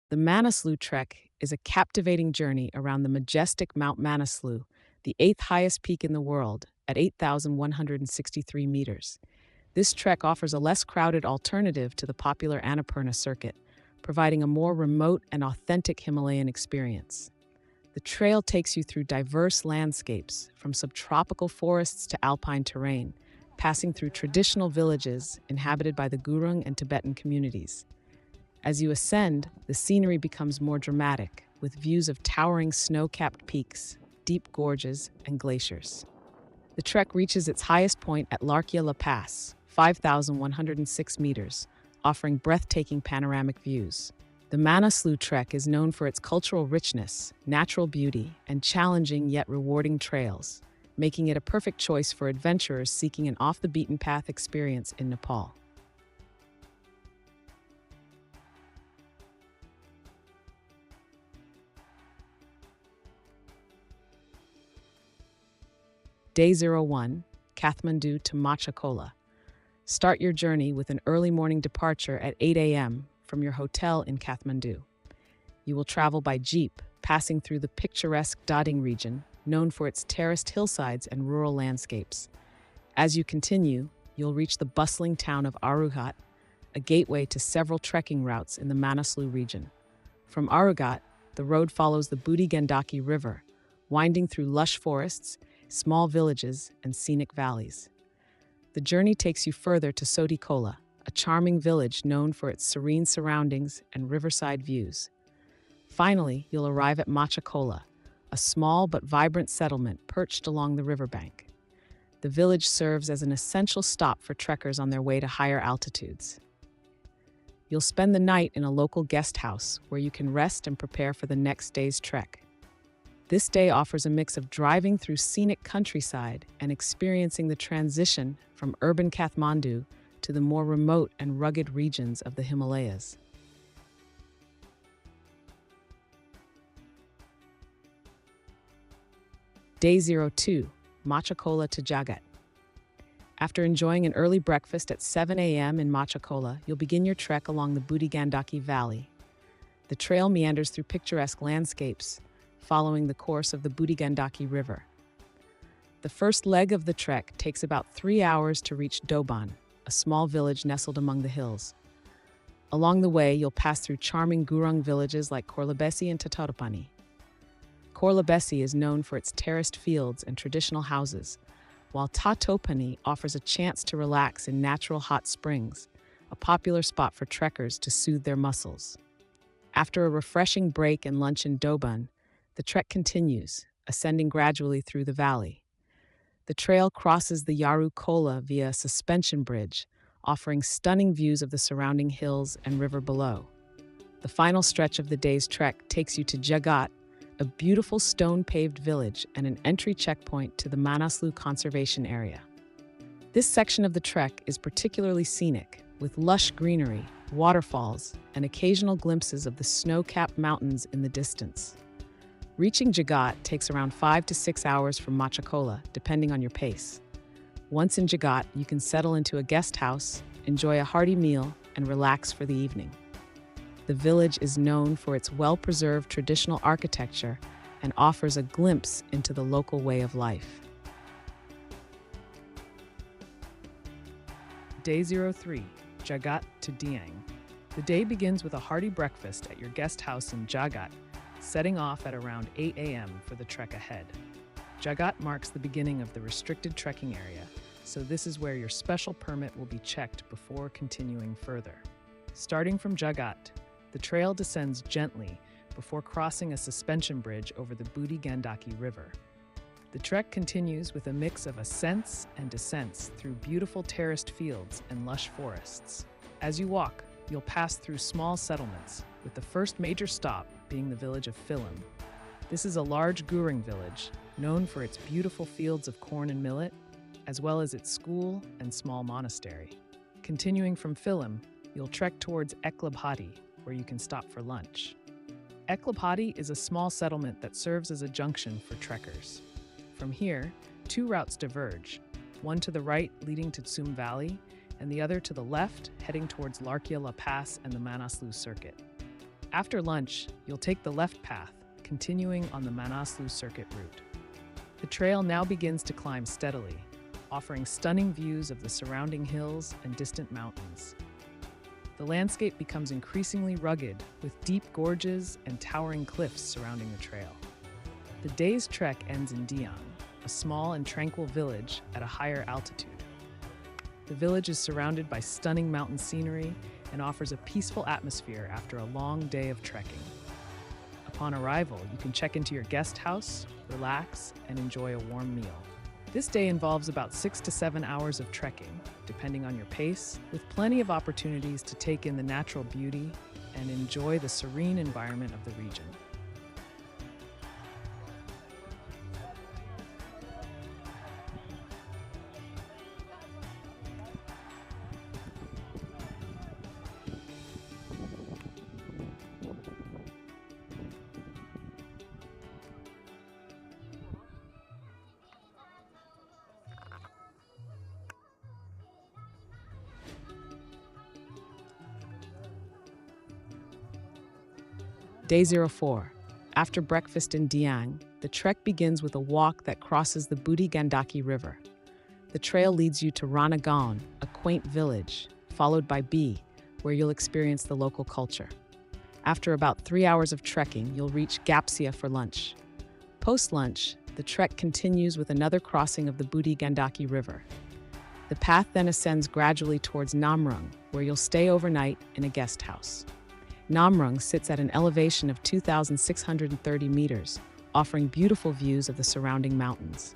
The Manaslu Trek is a captivating journey around the majestic Mount Manaslu, the eighth highest peak in the world, at 8,163 meters. This trek offers a less crowded alternative to the popular Annapurna circuit, providing a more remote and authentic Himalayan experience. The trail takes you through diverse landscapes, from subtropical forests to alpine terrain, passing through traditional villages inhabited by the Gurung and Tibetan communities. As you ascend, the scenery becomes more dramatic, with views of towering snow-capped peaks, deep gorges, and glaciers. The trek reaches its highest point at Larkia La Pass, 5,106 meters, offering breathtaking panoramic views. The Manaslu Trek is known for its cultural richness, natural beauty, and challenging yet rewarding trails, making it a perfect choice for adventurers seeking an off-the-beaten-path experience in Nepal. Day 01, Kathmandu to Machakola. Start your journey with an early morning departure at 8 a.m. from your hotel in Kathmandu. You will travel by jeep, passing through the picturesque Dading region, known for its terraced hillsides and rural landscapes. As you continue, you'll reach the bustling town of Arugat, a gateway to several trekking routes in the Manaslu region. From Arugat, the road follows the Budi Gandaki River, winding through lush forests, small villages, and scenic valleys. The journey takes you further to Sotikola, a charming village known for its serene surroundings and riverside views. Finally, you'll arrive at Machakola, a small but vibrant settlement perched along the riverbank. The village serves as an essential stop for trekkers on their way to higher altitudes. You'll spend the night in a local guest house where you can rest and prepare for the next day's trek. This day offers a mix of driving through scenic countryside and experiencing the transition from urban Kathmandu to the more remote and rugged regions of the Himalayas. Day 02, Machakola to Jagat. After enjoying an early breakfast at 7 a.m. in Machakola, you'll begin your trek along the Budi Gandaki Valley. The trail meanders through picturesque landscapes, following the course of the Budi Gandaki River. The first leg of the trek takes about 3 hours to reach Doban, a small village nestled among the hills. Along the way, you'll pass through charming Gurung villages like Korlabesi and Tatarapani. Korlabesi is known for its terraced fields and traditional houses, while Tatopani offers a chance to relax in natural hot springs, a popular spot for trekkers to soothe their muscles. After a refreshing break and lunch in Doban, the trek continues, ascending gradually through the valley. The trail crosses the Yaru Kola via a suspension bridge, offering stunning views of the surrounding hills and river below. The final stretch of the day's trek takes you to Jagat, a beautiful stone-paved village and an entry checkpoint to the Manaslu Conservation Area. This section of the trek is particularly scenic, with lush greenery, waterfalls, and occasional glimpses of the snow-capped mountains in the distance. Reaching Jagat takes around 5 to 6 hours from Machakola, depending on your pace. Once in Jagat, you can settle into a guest house, enjoy a hearty meal, and relax for the evening. The village is known for its well-preserved traditional architecture and offers a glimpse into the local way of life. Day 03, Jagat to Dieng. The day begins with a hearty breakfast at your guest house in Jagat, setting off at around 8 a.m. for the trek ahead. Jagat marks the beginning of the restricted trekking area, so this is where your special permit will be checked before continuing further. Starting from Jagat, the trail descends gently before crossing a suspension bridge over the Budi Gandaki River. The trek continues with a mix of ascents and descents through beautiful terraced fields and lush forests. As you walk, you'll pass through small settlements, with the first major stop being the village of Philum. This is a large Gurung village, known for its beautiful fields of corn and millet, as well as its school and small monastery. Continuing from Philum, you'll trek towards Eklabhati, where you can stop for lunch. Eklabhati is a small settlement that serves as a junction for trekkers. From here, two routes diverge, one to the right leading to Tsum Valley, and the other to the left heading towards Larkia La Pass and the Manaslu Circuit. After lunch, you'll take the left path, continuing on the Manaslu Circuit route. The trail now begins to climb steadily, offering stunning views of the surrounding hills and distant mountains. The landscape becomes increasingly rugged, with deep gorges and towering cliffs surrounding the trail. The day's trek ends in Diang, a small and tranquil village at a higher altitude. The village is surrounded by stunning mountain scenery and offers a peaceful atmosphere after a long day of trekking. Upon arrival, you can check into your guest house, relax, and enjoy a warm meal. This day involves about 6 to 7 hours of trekking, depending on your pace, with plenty of opportunities to take in the natural beauty and enjoy the serene environment of the region. Day 04. After breakfast in Diang, the trek begins with a walk that crosses the Budi Gandaki River. The trail leads you to Ranagaon, a quaint village, followed by B, where you'll experience the local culture. After about 3 hours of trekking, you'll reach Gapsia for lunch. Post-lunch, the trek continues with another crossing of the Budi Gandaki River. The path then ascends gradually towards Namrung, where you'll stay overnight in a guest house. Namrung sits at an elevation of 2,630 meters, offering beautiful views of the surrounding mountains.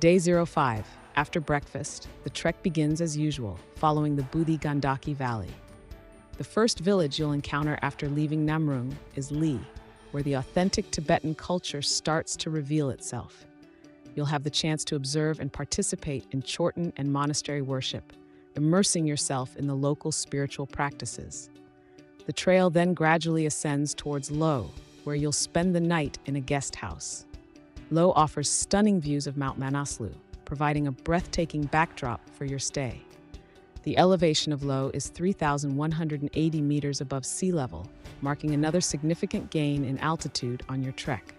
Day 05. After breakfast, the trek begins as usual, following the Budi Gandaki Valley. The first village you'll encounter after leaving Namrung is Li, where the authentic Tibetan culture starts to reveal itself. You'll have the chance to observe and participate in Chorten and monastery worship, immersing yourself in the local spiritual practices. The trail then gradually ascends towards Lo, where you'll spend the night in a guest house. Lo offers stunning views of Mount Manaslu, providing a breathtaking backdrop for your stay. The elevation of Lo is 3,180 meters above sea level, marking another significant gain in altitude on your trek.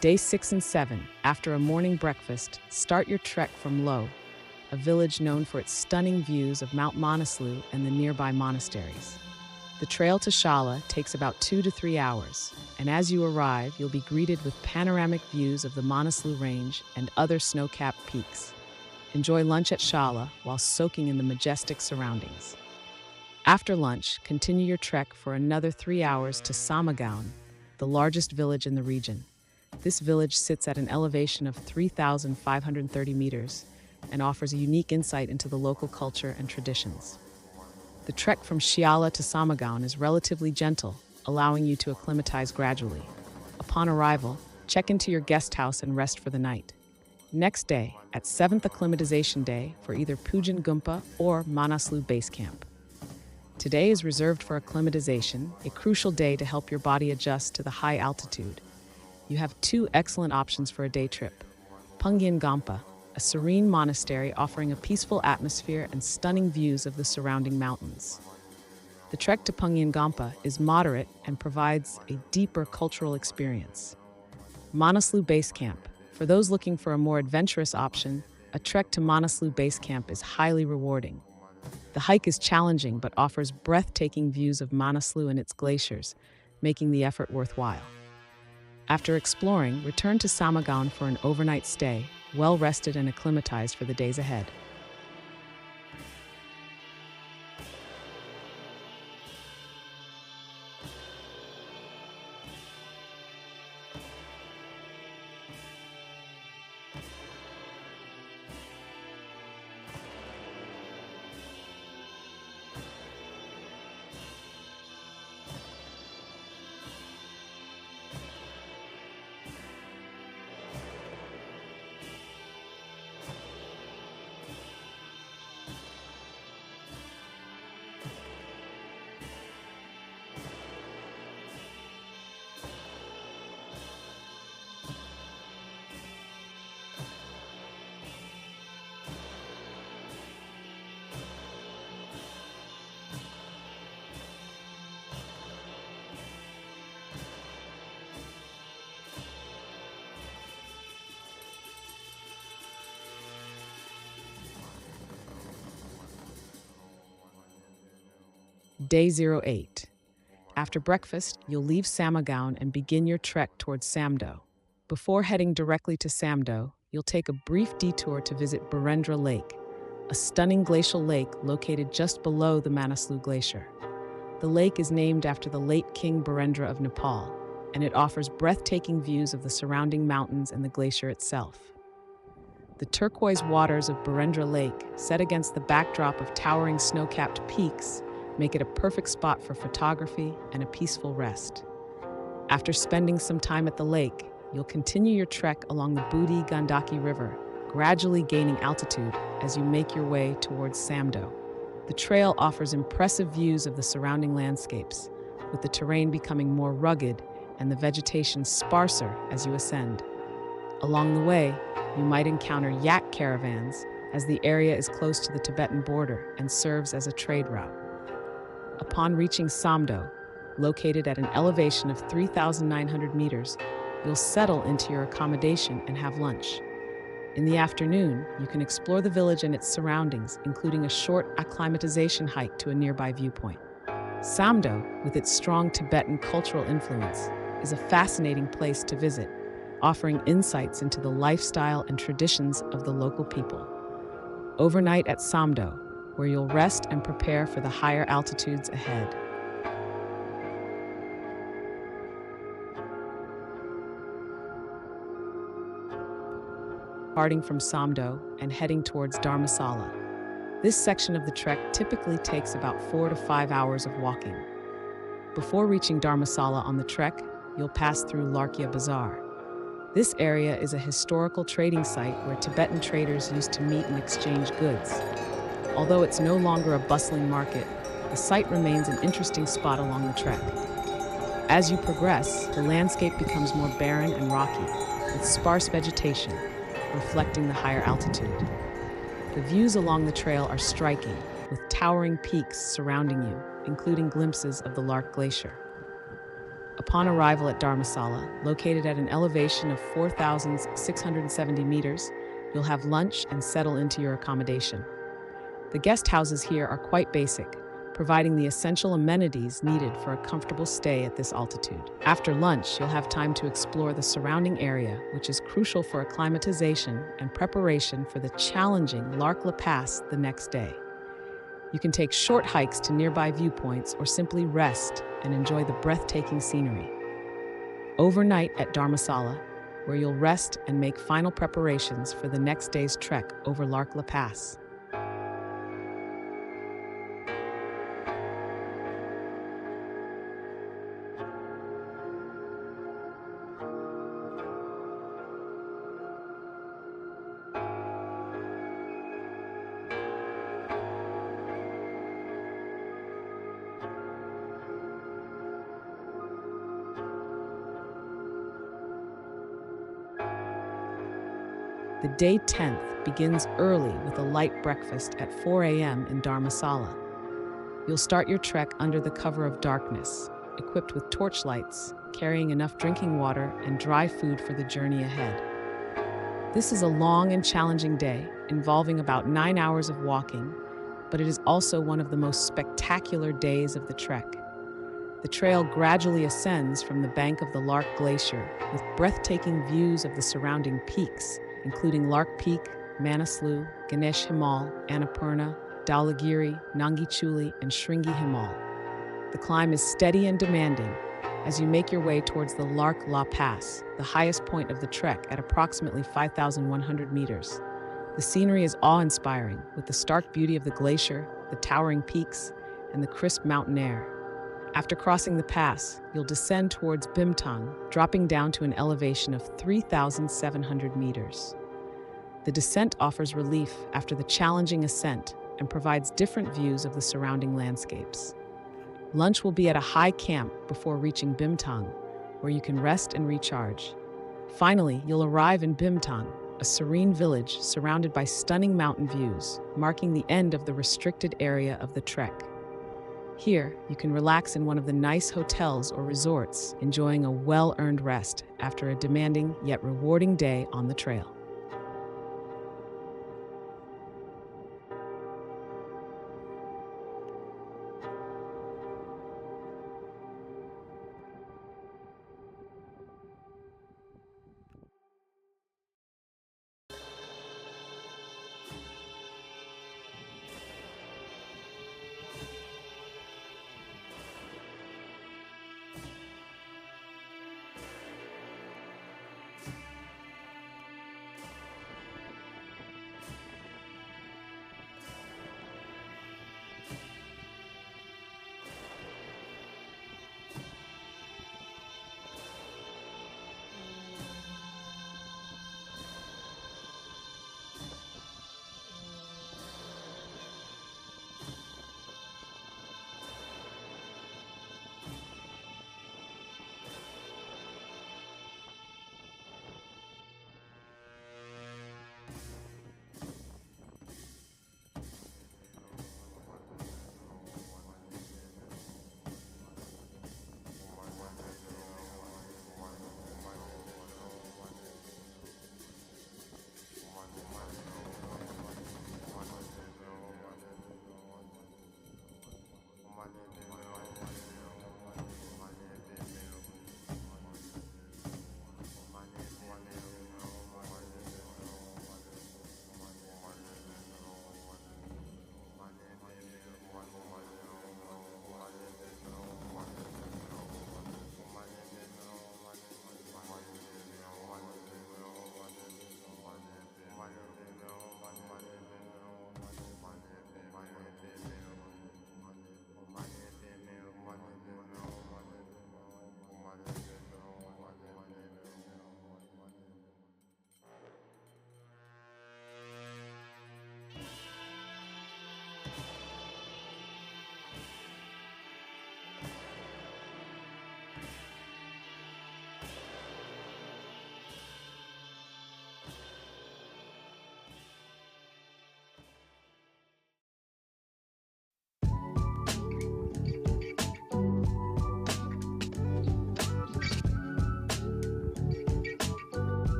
Day 6 and 7, after a morning breakfast, start your trek from Lo, a village known for its stunning views of Mount Manaslu and the nearby monasteries. The trail to Shala takes about 2 to 3 hours, and as you arrive, you'll be greeted with panoramic views of the Manaslu Range and other snow-capped peaks. Enjoy lunch at Shala while soaking in the majestic surroundings. After lunch, continue your trek for another 3 hours to Samagaon, the largest village in the region. This village sits at an elevation of 3,530 meters and offers a unique insight into the local culture and traditions. The trek from Shala to Samagaon is relatively gentle, allowing you to acclimatize gradually. Upon arrival, check into your guest house and rest for the night. Next day, at 7th acclimatization day for either Pujan Gumpa or Manaslu Base Camp. Today is reserved for acclimatization, a crucial day to help your body adjust to the high altitude. You have 2 excellent options for a day trip. Pungyan Gampa, a serene monastery offering a peaceful atmosphere and stunning views of the surrounding mountains. The trek to Pungyan Gampa is moderate and provides a deeper cultural experience. Manaslu Base Camp. For those looking for a more adventurous option, a trek to Manaslu Base Camp is highly rewarding. The hike is challenging but offers breathtaking views of Manaslu and its glaciers, making the effort worthwhile. After exploring, return to Samagaon for an overnight stay, well rested and acclimatized for the days ahead. Day 08. After breakfast, you'll leave Samagaon and begin your trek towards Samdo. Before heading directly to Samdo, you'll take a brief detour to visit Birendra Lake, a stunning glacial lake located just below the Manaslu Glacier. The lake is named after the late King Birendra of Nepal, and it offers breathtaking views of the surrounding mountains and the glacier itself. The turquoise waters of Birendra Lake, set against the backdrop of towering snow-capped peaks, make it a perfect spot for photography and a peaceful rest. After spending some time at the lake, you'll continue your trek along the Budi Gandaki River, gradually gaining altitude as you make your way towards Samdo. The trail offers impressive views of the surrounding landscapes, with the terrain becoming more rugged and the vegetation sparser as you ascend. Along the way, you might encounter yak caravans, as the area is close to the Tibetan border and serves as a trade route. Upon reaching Samdo, located at an elevation of 3,900 meters, you'll settle into your accommodation and have lunch. In the afternoon, you can explore the village and its surroundings, including a short acclimatization hike to a nearby viewpoint. Samdo, with its strong Tibetan cultural influence, is a fascinating place to visit, offering insights into the lifestyle and traditions of the local people. Overnight at Samdo, where you'll rest and prepare for the higher altitudes ahead. Departing from Samdo and heading towards Dharmasala. This section of the trek typically takes about 4 to 5 hours of walking. Before reaching Dharmasala on the trek, you'll pass through Larkia Bazaar. This area is a historical trading site where Tibetan traders used to meet and exchange goods. Although it's no longer a bustling market, the site remains an interesting spot along the trek. As you progress, the landscape becomes more barren and rocky, with sparse vegetation, reflecting the higher altitude. The views along the trail are striking, with towering peaks surrounding you, including glimpses of the Lark Glacier. Upon arrival at Dharamsala, located at an elevation of 4,670 meters, you'll have lunch and settle into your accommodation. The guest houses here are quite basic, providing the essential amenities needed for a comfortable stay at this altitude. After lunch, you'll have time to explore the surrounding area, which is crucial for acclimatization and preparation for the challenging Larkla Pass the next day. You can take short hikes to nearby viewpoints or simply rest and enjoy the breathtaking scenery. Overnight at Dharamsala, where you'll rest and make final preparations for the next day's trek over Larkla Pass. The day 10th begins early with a light breakfast at 4 a.m. in Dharamsala. You'll start your trek under the cover of darkness, equipped with torchlights, carrying enough drinking water and dry food for the journey ahead. This is a long and challenging day, involving about 9 hours of walking, but it is also one of the most spectacular days of the trek. The trail gradually ascends from the bank of the Lark Glacier, with breathtaking views of the surrounding peaks, including Lark Peak, Manaslu, Ganesh Himal, Annapurna, Dhaulagiri, Nangichuli, and Shringi Himal. The climb is steady and demanding as you make your way towards the Lark La Pass, the highest point of the trek at approximately 5,100 meters. The scenery is awe-inspiring, with the stark beauty of the glacier, the towering peaks, and the crisp mountain air. After crossing the pass, you'll descend towards Bimtang, dropping down to an elevation of 3,700 meters. The descent offers relief after the challenging ascent and provides different views of the surrounding landscapes. Lunch will be at a high camp before reaching Bimtang, where you can rest and recharge. Finally, you'll arrive in Bimtang, a serene village surrounded by stunning mountain views, marking the end of the restricted area of the trek. Here, you can relax in one of the nice hotels or resorts, enjoying a well-earned rest after a demanding yet rewarding day on the trail.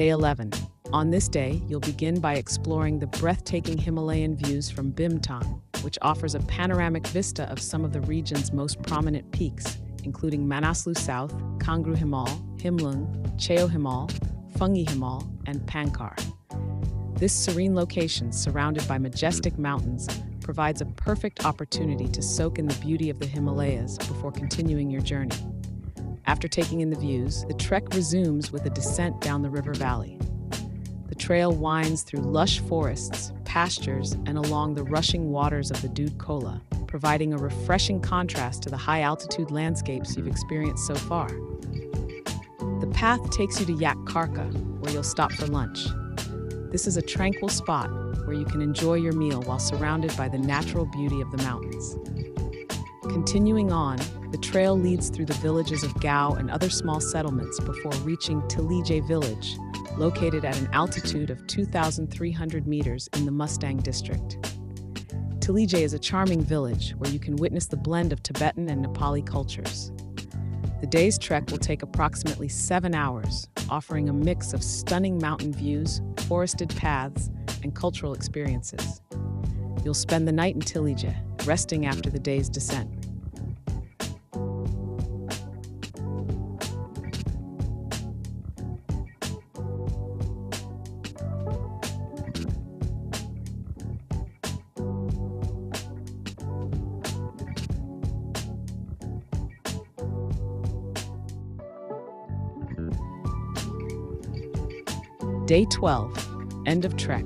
Day 11. On this day, you'll begin by exploring the breathtaking Himalayan views from Bimtang, which offers a panoramic vista of some of the region's most prominent peaks, including Manaslu South, Kangru Himal, Himlung, Cheo Himal, Fungi Himal, and Pankar. This serene location, surrounded by majestic mountains, provides a perfect opportunity to soak in the beauty of the Himalayas before continuing your journey. After taking in the views, the trek resumes with a descent down the river valley. The trail winds through lush forests, pastures, and along the rushing waters of the Dudh Kola, providing a refreshing contrast to the high-altitude landscapes you've experienced so far. The path takes you to Karka, where you'll stop for lunch. This is a tranquil spot where you can enjoy your meal while surrounded by the natural beauty of the mountains. Continuing on, the trail leads through the villages of Gao and other small settlements before reaching Tilije village, located at an altitude of 2,300 meters in the Mustang District. Tilije is a charming village where you can witness the blend of Tibetan and Nepali cultures. The day's trek will take approximately 7 hours, offering a mix of stunning mountain views, forested paths, and cultural experiences. You'll spend the night in Tilije, resting after the day's descent. Day 12, end of trek.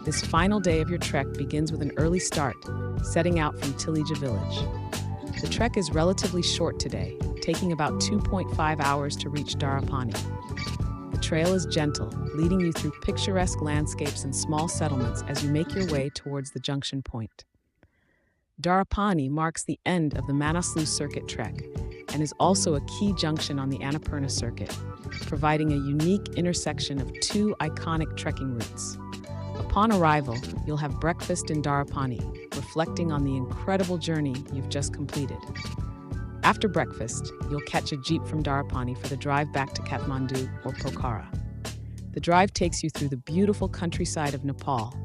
This final day of your trek begins with an early start, setting out from Tilije village. The trek is relatively short today, taking about 2.5 hours to reach Darapani. The trail is gentle, leading you through picturesque landscapes and small settlements as you make your way towards the junction point. Darapani marks the end of the Manaslu Circuit Trek and is also a key junction on the Annapurna circuit, providing a unique intersection of two iconic trekking routes. Upon arrival, you'll have breakfast in Darapani, reflecting on the incredible journey you've just completed. After breakfast, you'll catch a jeep from Darapani for the drive back to Kathmandu or Pokhara. The drive takes you through the beautiful countryside of Nepal,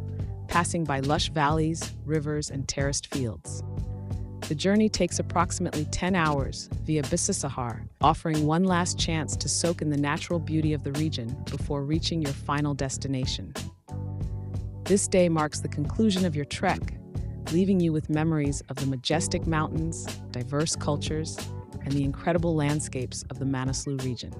passing by lush valleys, rivers, and terraced fields. The journey takes approximately 10 hours via Bisasahar, offering one last chance to soak in the natural beauty of the region before reaching your final destination. This day marks the conclusion of your trek, leaving you with memories of the majestic mountains, diverse cultures, and the incredible landscapes of the Manaslu region.